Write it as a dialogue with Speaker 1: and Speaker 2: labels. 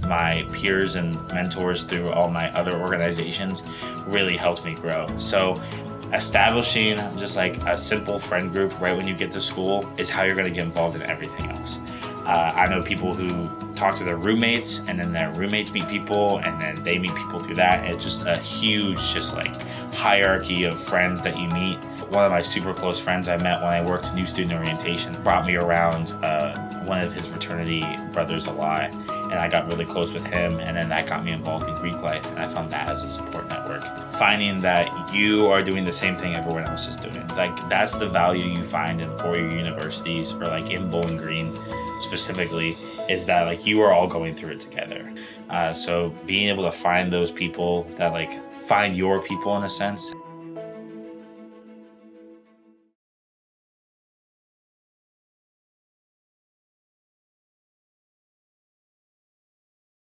Speaker 1: my peers and mentors through all my other organizations really helped me grow. So establishing just like a simple friend group right when you get to school is how you're going to get involved in everything else. I know people who talk to their roommates, and then their roommates meet people, and then they meet people through that. It's just a huge hierarchy of friends that you meet. One of my super close friends I met when I worked New Student Orientation brought me around one of his fraternity brothers a lot, and I got really close with him, and then that got me involved in Greek life, and I found that as a support network. Finding that you are doing the same thing everyone else is doing. That's the value you find in four-year universities, or in Bowling Green specifically, is that you are all going through it together. So being able to find those people that find your people in a sense